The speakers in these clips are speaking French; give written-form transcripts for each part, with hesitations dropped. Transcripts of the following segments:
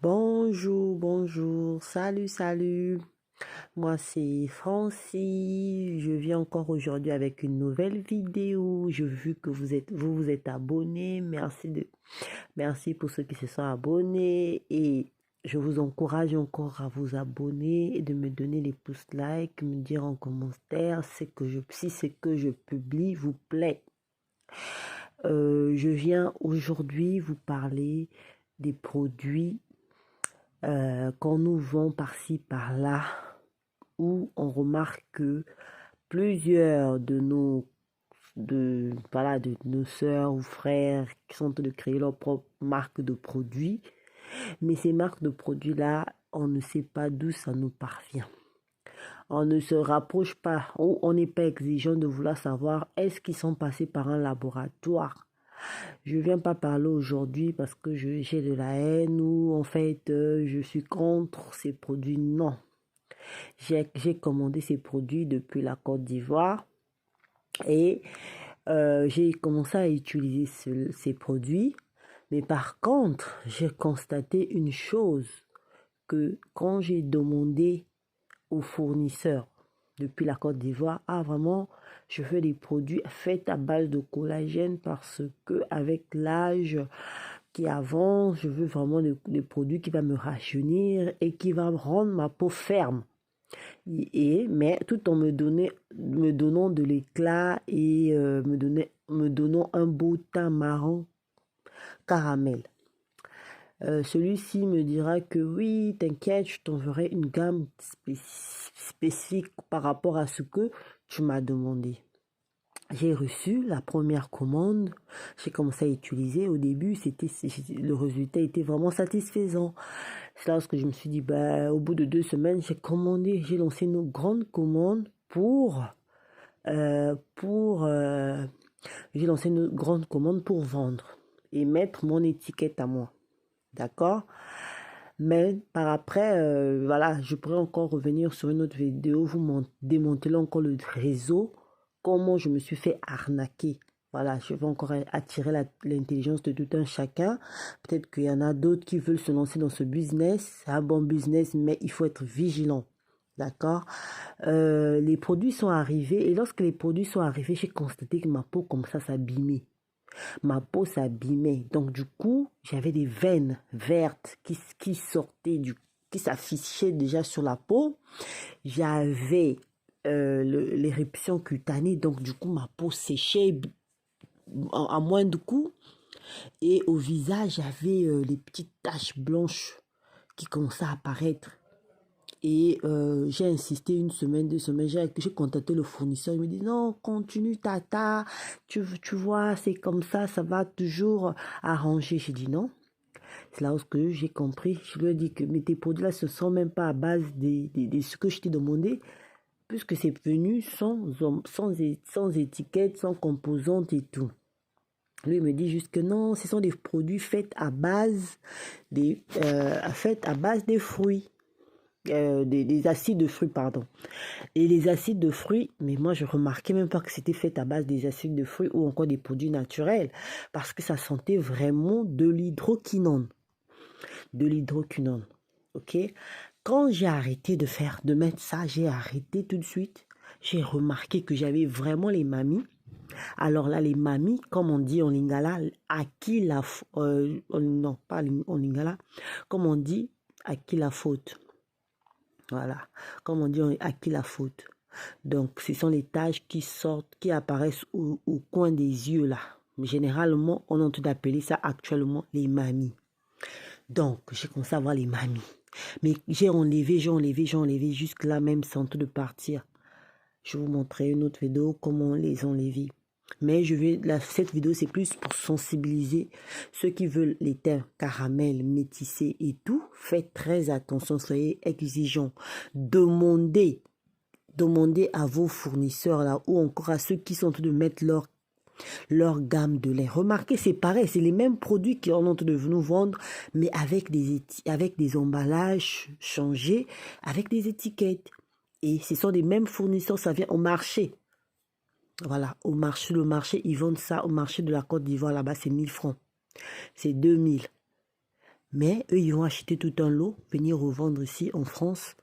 Bonjour, bonjour, salut, salut. Moi, c'est Francie. Je viens encore aujourd'hui avec une nouvelle vidéo. J'ai vu que vous êtes abonnés. Merci pour ceux qui se sont abonnés et je vous encourage encore à vous abonner et de me donner les pouces like, me dire en commentaire si ce que je publie vous plaît. Je viens aujourd'hui vous parler des produits qu'on nous vend par-ci, par-là, où on remarque que plusieurs de nos sœurs ou frères qui sont en train de créer leur propre marque de produits. Mais ces marques de produits-là, on ne sait pas d'où ça nous parvient. On ne se rapproche pas ou on n'est pas exigeant de vouloir savoir est-ce qu'ils sont passés par un laboratoire. Je viens pas parler aujourd'hui parce que j'ai de la haine ou en fait je suis contre ces produits. Non. J'ai commandé ces produits depuis la Côte d'Ivoire et j'ai commencé à utiliser ces produits. Mais par contre, j'ai constaté une chose, que quand j'ai demandé aux fournisseurs depuis la Côte d'Ivoire, ah vraiment, je fais des produits faits à base de collagène parce que avec l'âge qui avance, je veux vraiment des produits qui vont me rajeunir et qui vont rendre ma peau ferme. Mais tout en me donnant de l'éclat et me donnant un beau teint marron caramel. Celui-ci me dira que oui, t'inquiète, je t'enverrai une gamme spécifique par rapport à ce que tu m'as demandé. J'ai reçu la première commande, j'ai commencé à utiliser. Au début, le résultat était vraiment satisfaisant. C'est lorsque je me suis dit, bah, au bout de 2 semaines, j'ai lancé une grande commande euh, pour, euh, j'ai lancé une grande commande pour vendre et mettre mon étiquette à moi. D'accord? Mais par après, voilà, je pourrais encore revenir sur une autre vidéo, démanteler encore le réseau, comment je me suis fait arnaquer. Voilà, je vais encore attirer l'intelligence de tout un chacun. Peut-être qu'il y en a d'autres qui veulent se lancer dans ce business. C'est un bon business, mais il faut être vigilant. D'accord? Les produits sont arrivés et lorsque les produits sont arrivés, j'ai constaté que ma peau comme ça s'abîmait. Ma peau s'abîmait. Donc du coup, j'avais des veines vertes qui sortaient, qui s'affichaient déjà sur la peau. J'avais l'éruption cutanée, donc du coup, ma peau séchait à moindre coup. Et au visage, j'avais les petites taches blanches qui commençaient à apparaître. Et j'ai insisté 1 semaine, 2 semaines, j'ai contacté le fournisseur, il me dit non, continue tata, tu vois, c'est comme ça va toujours arranger. J'ai dit non, c'est là où j'ai compris, je lui ai dit que mais tes produits-là, ce sont même pas à base de ce que je t'ai demandé, puisque c'est venu sans étiquette, sans composante et tout. Lui, il me dit juste que non, ce sont des produits faits à base des fruits. Des acides de fruits, pardon. Et les acides de fruits, mais moi je remarquais même pas que c'était fait à base des acides de fruits ou encore des produits naturels, parce que ça sentait vraiment de l'hydroquinone. De l'hydroquinone. Ok? Quand j'ai arrêté de mettre ça, j'ai arrêté tout de suite. J'ai remarqué que j'avais vraiment les mamies. Alors là, les mamies, comme on dit en lingala, à qui la non, pas en lingala, comme on dit, à qui la faute. Voilà, comme on dit, à qui la faute. Donc, ce sont les taches qui sortent, qui apparaissent au coin des yeux là. Généralement, on entend appeler ça actuellement les mamies. Donc, j'ai commencé à voir les mamies. Mais j'ai enlevé jusque là même sans tout de partir. Je vais vous montrer une autre vidéo comment les enlever. Mais cette vidéo, c'est plus pour sensibiliser ceux qui veulent les teints caramel, métissés et tout. Faites très attention, soyez exigeants. Demandez à vos fournisseurs là ou encore à ceux qui sont en train de mettre leur gamme de lait. Remarquez, c'est pareil, c'est les mêmes produits qui en ont de nous vendre, mais avec des emballages changés, avec des étiquettes. Et ce sont des mêmes fournisseurs, ça vient au marché. Voilà, le marché, ils vendent ça au marché de la Côte d'Ivoire, là-bas, c'est 1000 francs. C'est 2000. Mais eux, ils vont acheter tout un lot, venir revendre ici en France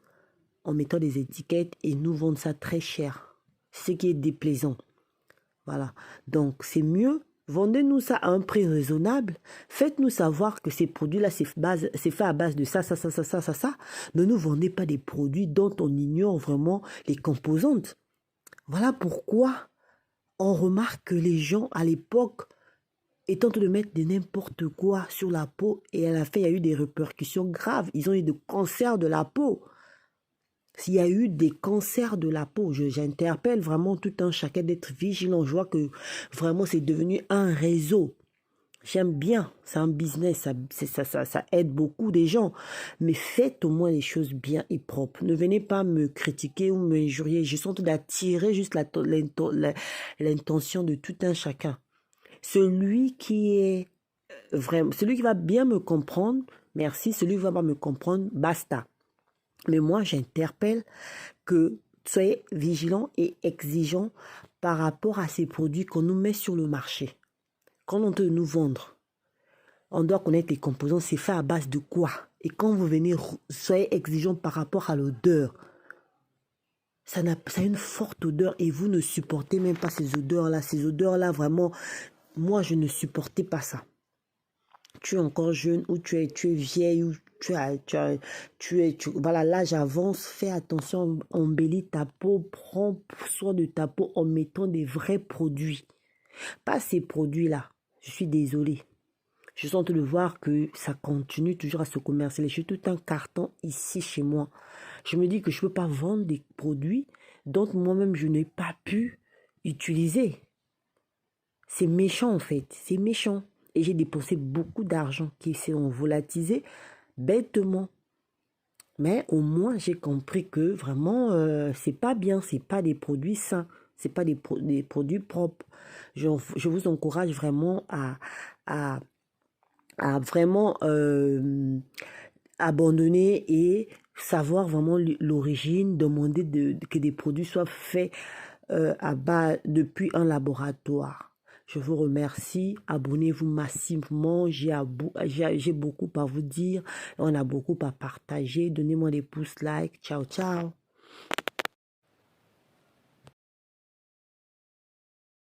en mettant des étiquettes et nous vendre ça très cher. Ce qui est déplaisant. Voilà. Donc, c'est mieux. Vendez-nous ça à un prix raisonnable. Faites-nous savoir que ces produits-là, c'est fait à base de ça, ça, ça, ça, ça, ça, ça. Ne nous vendez pas des produits dont on ignore vraiment les composantes. Voilà pourquoi on remarque que les gens, à l'époque, étant de mettre de n'importe quoi sur la peau, et à la fin, il y a eu des répercussions graves. Ils ont eu des cancers de la peau. S'il y a eu des cancers de la peau, j'interpelle vraiment tout un chacun d'être vigilant. Je vois que vraiment c'est devenu un réseau. J'aime bien, c'est un business, ça aide beaucoup des gens. Mais faites au moins les choses bien et propres. Ne venez pas me critiquer ou m'injurier. Je suis en train d'attirer juste l'intention de tout un chacun. Celui qui est vraiment, celui qui va bien me comprendre, merci. Celui qui va pas me comprendre, basta. Mais moi, j'interpelle que soyez vigilants et exigeants par rapport à ces produits qu'on nous met sur le marché. Quand on veut nous vendre, on doit connaître les composants, c'est fait à base de quoi? Et quand vous venez, soyez exigeants par rapport à l'odeur. Ça a une forte odeur et vous ne supportez même pas ces odeurs-là. Ces odeurs-là, vraiment, moi, je ne supportais pas ça. Tu es encore jeune ou tu es vieille ou voilà, l'âge avance, fais attention, embellis ta peau, prends soin de ta peau en mettant des vrais produits. Pas ces produits-là. Je suis désolée. Je sens de voir que ça continue toujours à se commercialiser. J'ai tout un carton ici chez moi. Je me dis que je ne peux pas vendre des produits dont moi-même je n'ai pas pu utiliser. C'est méchant en fait, c'est méchant. Et j'ai dépensé beaucoup d'argent qui s'est volatilisé bêtement. Mais au moins, j'ai compris que vraiment, c'est pas bien, c'est pas des produits sains, c'est pas des produits propres. Je vous encourage vraiment à, à vraiment abandonner et savoir vraiment l'origine, demander que des produits soient faits à bas depuis un laboratoire. Je vous remercie. Abonnez-vous massivement. J'ai beaucoup à vous dire. On a beaucoup à partager. Donnez-moi des pouces like. Ciao, ciao.